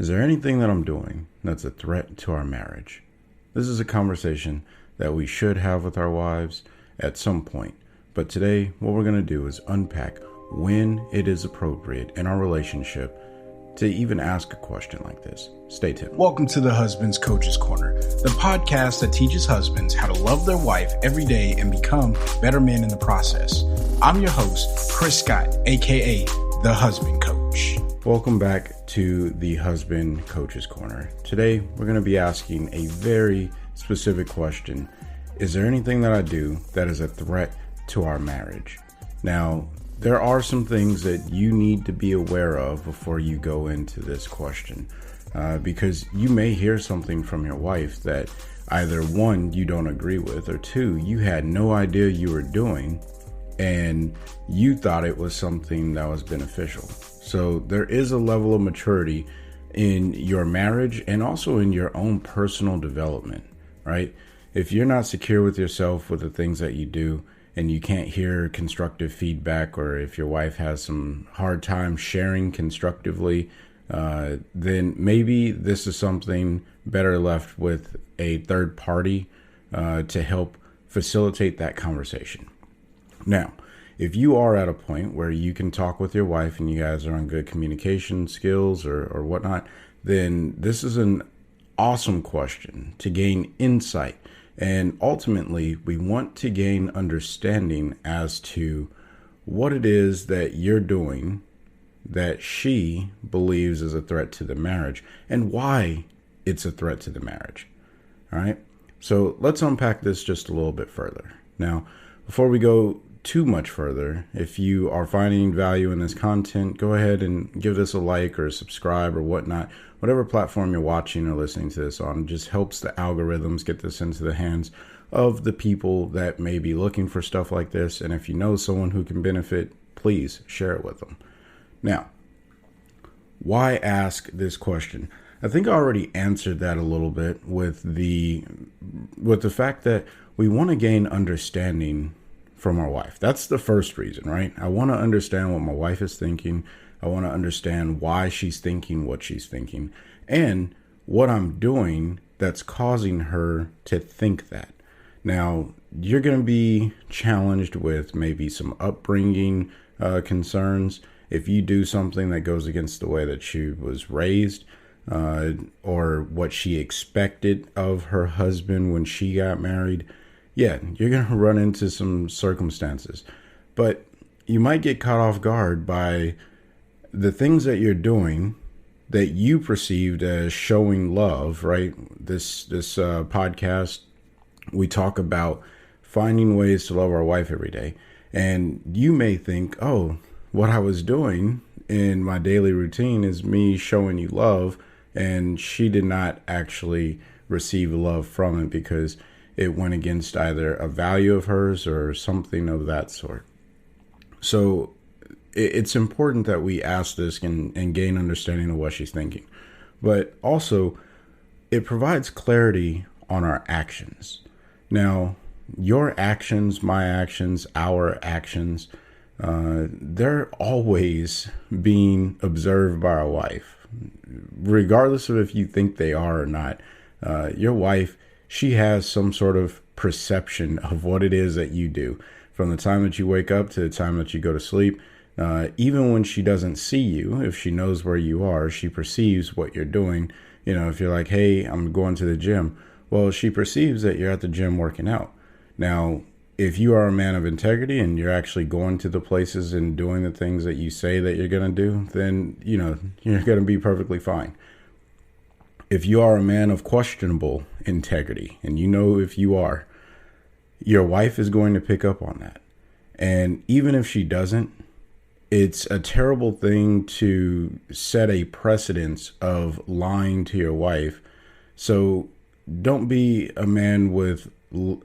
Is there anything that I'm doing that's a threat to our marriage? This is a conversation that we should have with our wives at some point. But today, what we're going to do is unpack when it is appropriate in our relationship to even ask a question like this. Stay tuned. Welcome to the Husband's Coach's Corner, the podcast that teaches husbands how to love their wife every day and become better men in the process. I'm your host, Chris Scott, aka the Husband Coach. Welcome back to the Husband Coach's Corner. Today, we're going to be asking a very specific question. Is there anything that I do that is a threat to our marriage? Now, there are some things that you need to be aware of before you go into this question, because you may hear something from your wife that either one, you don't agree with, or two, you had no idea you were doing and you thought it was something that was beneficial. So there is a level of maturity in your marriage and also in your own personal development, right? If you're not secure with yourself, with the things that you do, and you can't hear constructive feedback, or if your wife has some hard time sharing constructively, then maybe this is something better left with a third party to help facilitate that conversation. Now, if you are at a point where you can talk with your wife and you guys are on good communication skills or whatnot, then this is an awesome question to gain insight. And ultimately, we want to gain understanding as to what it is that you're doing that she believes is a threat to the marriage and why it's a threat to the marriage. All right. So let's unpack this just a little bit further. Now, before we go too much further, if you are finding value in this content, go ahead and give this a like or a subscribe or whatnot. Whatever platform you're watching or listening to this on, just helps the algorithms get this into the hands of the people that may be looking for stuff like this. And if you know someone who can benefit, please share it with them. Now, why ask this question? I think I already answered that a little bit with the fact that we want to gain understanding from our wife. That's the first reason, right? I want to understand what my wife is thinking. I want to understand why she's thinking what she's thinking and what I'm doing that's causing her to think that. Now, you're going to be challenged with maybe some upbringing concerns. If you do something that goes against the way that she was raised, or what she expected of her husband when she got married, yeah, you're going to run into some circumstances. But you might get caught off guard by the things that you're doing that you perceived as showing love, right? This podcast, we talk about finding ways to love our wife every day. And you may think, oh, what I was doing in my daily routine is me showing you love, and she did not actually receive love from it because it went against either a value of hers or something of that sort. So it's important that we ask this and gain understanding of what she's thinking. But also, it provides clarity on our actions. Now, your actions, my actions, our actions, they're always being observed by our wife. Regardless of if you think they are or not, your wife, she has some sort of perception of what it is that you do from the time that you wake up to the time that you go to sleep. Even when she doesn't see you, if she knows where you are, she perceives what you're doing. You know, if you're like, hey, I'm going to the gym. Well, she perceives that you're at the gym working out. Now, if you are a man of integrity and you're actually going to the places and doing the things that you say that you're going to do, then, you know, you're going to be perfectly fine. If you are a man of questionable integrity, and you know if you are, your wife is going to pick up on that. And even if she doesn't, it's a terrible thing to set a precedence of lying to your wife. So don't be a man with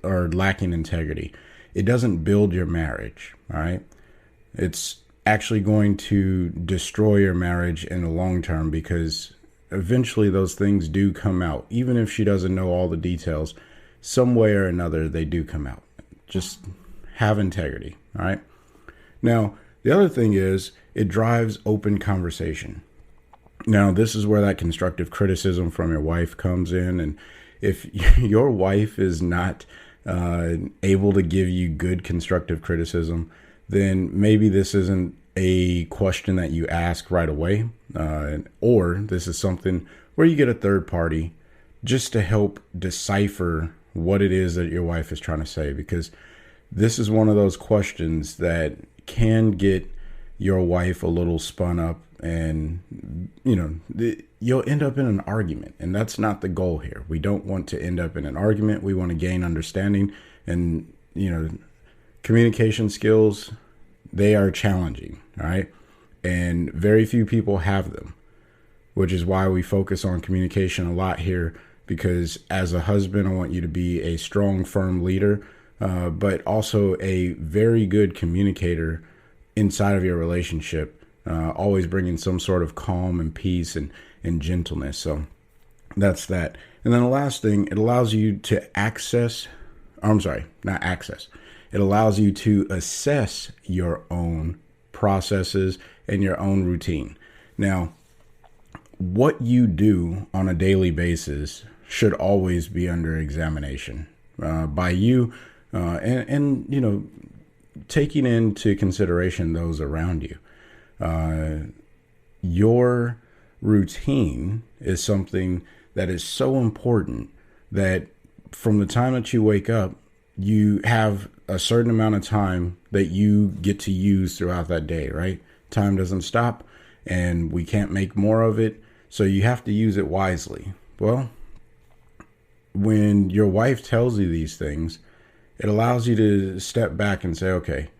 or lacking integrity. It doesn't build your marriage, all right? It's actually going to destroy your marriage in the long term, because eventually those things do come out. Even if she doesn't know all the details, some way or another, they do come out. Just have integrity, all right? Now, the other thing is it drives open conversation. Now, this is where that constructive criticism from your wife comes in. And if your wife is not able to give you good constructive criticism, then maybe this isn't a question that you ask right away, or this is something where you get a third party just to help decipher what it is that your wife is trying to say, because this is one of those questions that can get your wife a little spun up, and you'll end up in an argument, and that's not the goal here. We don't want to end up in an argument. We want to gain understanding, and communication skills, they are challenging, all right? And very few people have them, which is why we focus on communication a lot here, because as a husband, I want you to be a strong, firm leader, but also a very good communicator inside of your relationship, always bringing some sort of calm and peace and gentleness. So that's that. And then the last thing, it allows you to it allows you to assess your own processes and your own routine. Now, what you do on a daily basis should always be under examination by you, and taking into consideration those around you. Your routine is something that is so important that from the time that you wake up, you have a certain amount of time that you get to use throughout that day, right? Time doesn't stop, and we can't make more of it, so you have to use it wisely. Well, when your wife tells you these things, it allows you to step back and say, okay,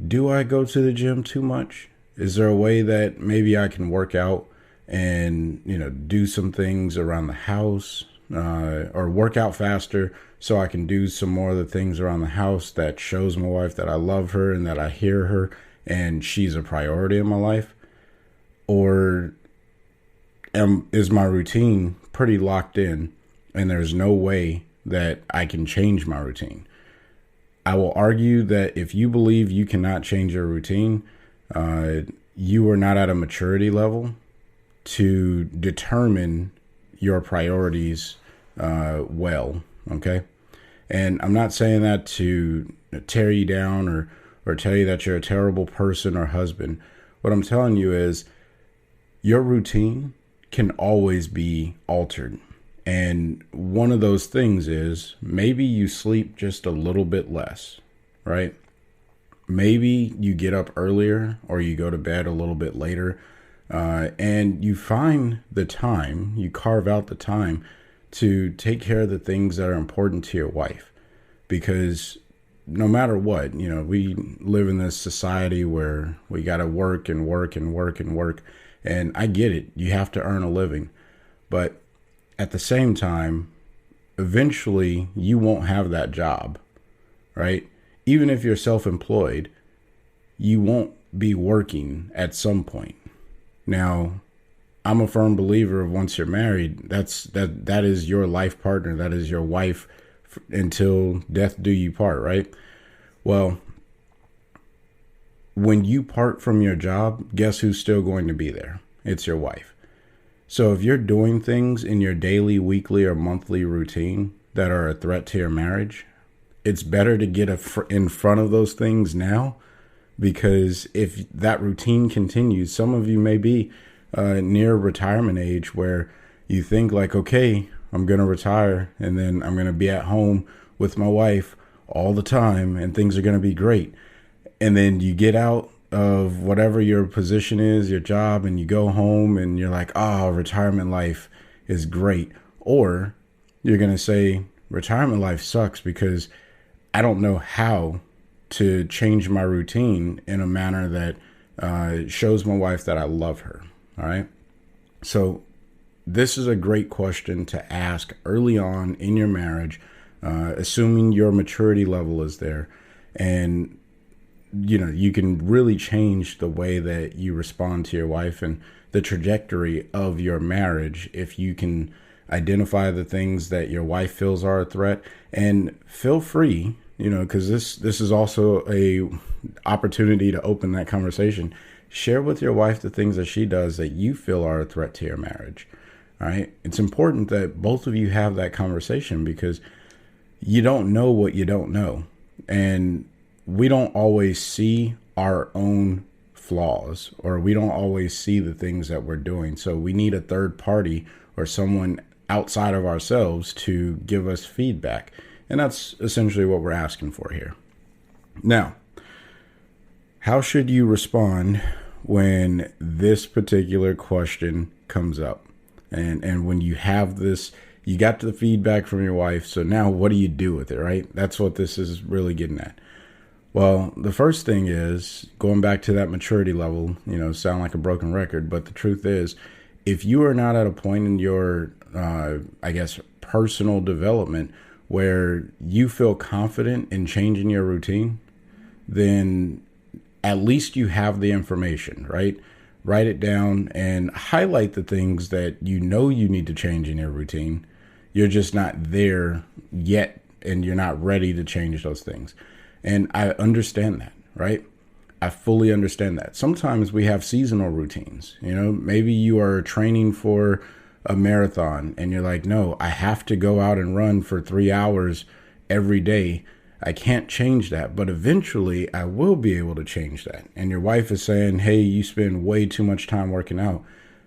do I go to the gym too much? Is there a way that maybe I can work out and, do some things around the house, or work out faster so I can do some more of the things around the house that shows my wife that I love her and that I hear her and she's a priority in my life? Or is my routine pretty locked in and there's no way that I can change my routine? I will argue that if you believe you cannot change your routine, you are not at a maturity level to determine your priorities well, okay? And I'm not saying that to tear you down or tell you that you're a terrible person or husband. What I'm telling you is your routine can always be altered. And one of those things is maybe you sleep just a little bit less, right? Maybe you get up earlier or you go to bed a little bit later, and you find the time, you carve out the time to take care of the things that are important to your wife. Because no matter what, we live in this society where we got to work and work and work and work. And I get it. You have to earn a living. But at the same time, eventually you won't have that job, right? Even if you're self-employed, you won't be working at some point. Now, I'm a firm believer of once you're married, that is your life partner. That is your wife until death do you part, right? Well, when you part from your job, guess who's still going to be there? It's your wife. So if you're doing things in your daily, weekly, or monthly routine that are a threat to your marriage, it's better to get in front of those things now, because if that routine continues, some of you may be near retirement age where you think like, okay, I'm going to retire and then I'm going to be at home with my wife all the time and things are going to be great. And then you get out of whatever your position is, your job, and you go home and you're like, oh, retirement life is great. Or you're going to say retirement life sucks because I don't know how to change my routine in a manner that shows my wife that I love her. All right. So this is a great question to ask early on in your marriage, assuming your maturity level is there. And, you can really change the way that you respond to your wife and the trajectory of your marriage if you can identify the things that your wife feels are a threat. And feel free, because this is also a opportunity to open that conversation. Share with your wife the things that she does that you feel are a threat to your marriage. All right. It's important that both of you have that conversation because you don't know what you don't know. And we don't always see our own flaws, or we don't always see the things that we're doing. So we need a third party or someone outside of ourselves to give us feedback. And that's essentially what we're asking for here. Now, how should you respond when this particular question comes up? And when you have this, you got the feedback from your wife. So now what do you do with it, right? That's what this is really getting at. Well, the first thing is going back to that maturity level, sound like a broken record. But the truth is, if you are not at a point in your, personal development where you feel confident in changing your routine, then at least you have the information, right? Write it down and highlight the things that you need to change in your routine. You're just not there yet, and you're not ready to change those things. And I understand that, right? I fully understand that. Sometimes we have seasonal routines. Maybe you are training for a marathon and you're like, no, I have to go out and run for 3 hours every day. I can't change that, but eventually I will be able to change that. And your wife is saying, hey, you spend way too much time working out.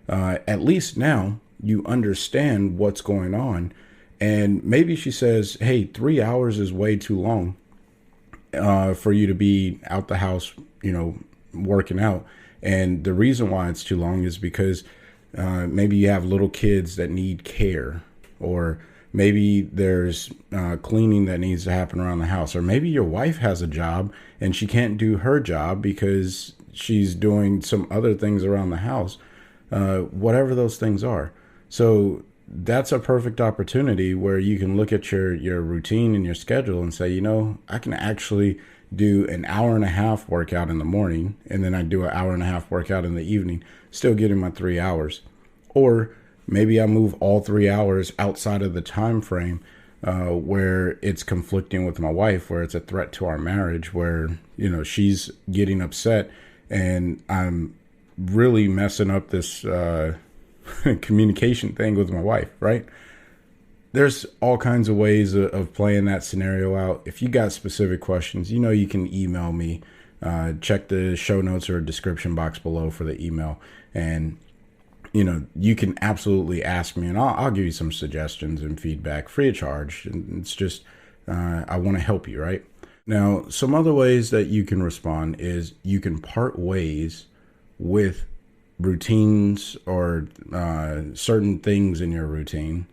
At least now you understand what's going on. And maybe she says, hey, 3 hours is way too long for you to be out the house, working out. And the reason why it's too long is because maybe you have little kids that need care, or maybe there's cleaning that needs to happen around the house, or maybe your wife has a job and she can't do her job because she's doing some other things around the house, whatever those things are. So that's a perfect opportunity where you can look at your routine and your schedule and say, I can actually do an hour and a half workout in the morning, and then I do an hour and a half workout in the evening, still getting my 3 hours. Or maybe I move all 3 hours outside of the time frame where it's conflicting with my wife, where it's a threat to our marriage, where, she's getting upset and I'm really messing up this communication thing with my wife, right? There's all kinds of ways of playing that scenario out. If you got specific questions, you can email me. Check the show notes or description box below for the email. And, you can absolutely ask me, and I'll give you some suggestions and feedback free of charge. And it's just, I want to help you, right? Now, some other ways that you can respond is you can part ways with routines or certain things in your routine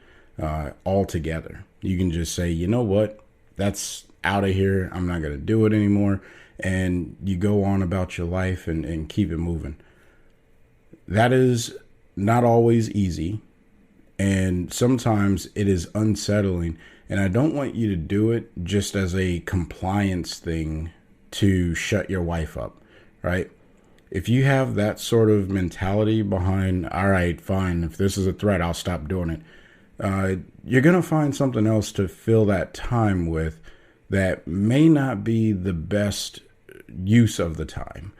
altogether. You can just say, you know what, that's out of here. I'm not going to do it anymore. And you go on about your life and keep it moving. That is not always easy. And sometimes it is unsettling. And I don't want you to do it just as a compliance thing to shut your wife up, right? If you have that sort of mentality behind, all right, fine, if this is a threat, I'll stop doing it. You're going to find something else to fill that time with that may not be the best use of the time.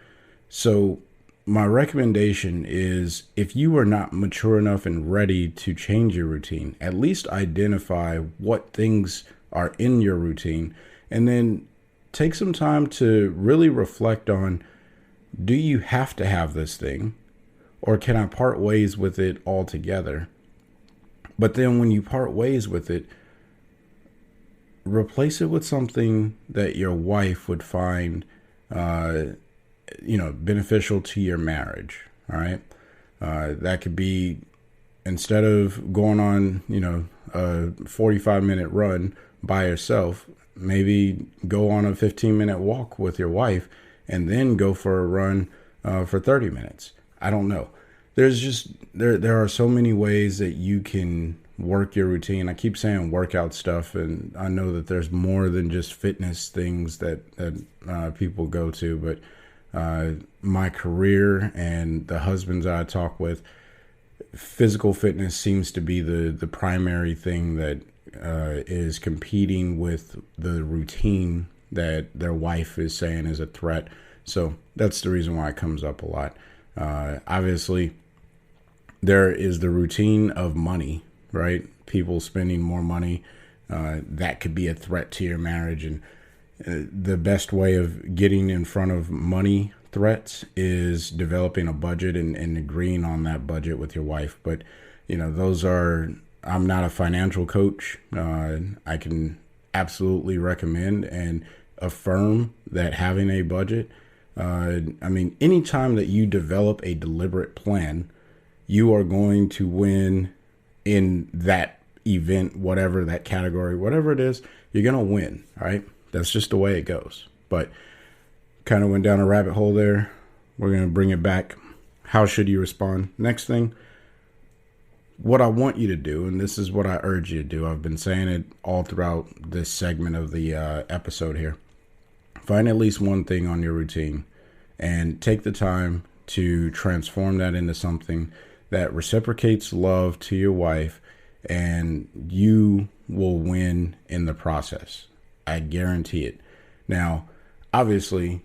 So my recommendation is, if you are not mature enough and ready to change your routine, at least identify what things are in your routine, and then take some time to really reflect on, do you have to have this thing, or can I part ways with it altogether? But then when you part ways with it, replace it with something that your wife would find, beneficial to your marriage. All right. That could be, instead of going on, a 45-minute run by yourself, maybe go on a 15-minute walk with your wife and then go for a run for 30 minutes. I don't know. There's just, there are so many ways that you can work your routine. I keep saying workout stuff, and I know that there's more than just fitness things that people go to, but my career and the husbands I talk with, physical fitness seems to be the primary thing that is competing with the routine that their wife is saying is a threat. So that's the reason why it comes up a lot. Obviously, there is the routine of money, right? People spending more money. That could be a threat to your marriage. And the best way of getting in front of money threats is developing a budget and agreeing on that budget with your wife. But, I'm not a financial coach. I can absolutely recommend and affirm that having a budget, anytime that you develop a deliberate plan, you are going to win in that event, whatever that category, whatever it is, you're going to win. All right. That's just the way it goes. But kind of went down a rabbit hole there. We're going to bring it back. How should you respond? Next thing, what I want you to do, and this is what I urge you to do. I've been saying it all throughout this segment of the episode here. Find at least one thing on your routine and take the time to transform that into something that reciprocates love to your wife, and you will win in the process. I guarantee it. Now, obviously,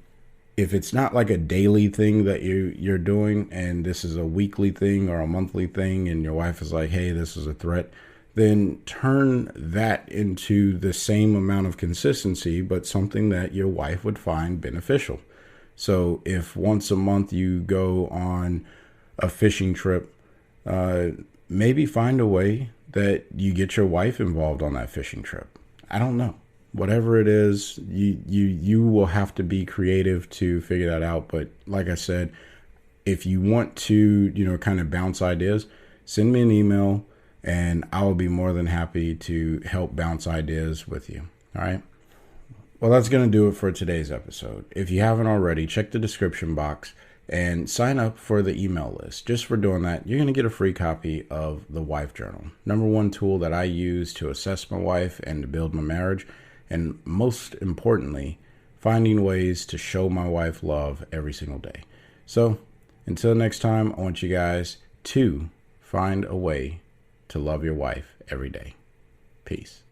if it's not like a daily thing that you're doing, and this is a weekly thing or a monthly thing, and your wife is like, hey, this is a threat, then turn that into the same amount of consistency, but something that your wife would find beneficial. So if once a month you go on a fishing trip, maybe find a way that you get your wife involved on that fishing trip. I don't know. Whatever it is, you will have to be creative to figure that out. But like I said, if you want to, kind of bounce ideas, send me an email and I will be more than happy to help bounce ideas with you. All right. Well, that's going to do it for today's episode. If you haven't already, check the description box and sign up for the email list. Just for doing that, you're going to get a free copy of the Wife Journal, #1 tool that I use to assess my wife and to build my marriage. And most importantly, finding ways to show my wife love every single day. So until next time, I want you guys to find a way to love your wife every day. Peace.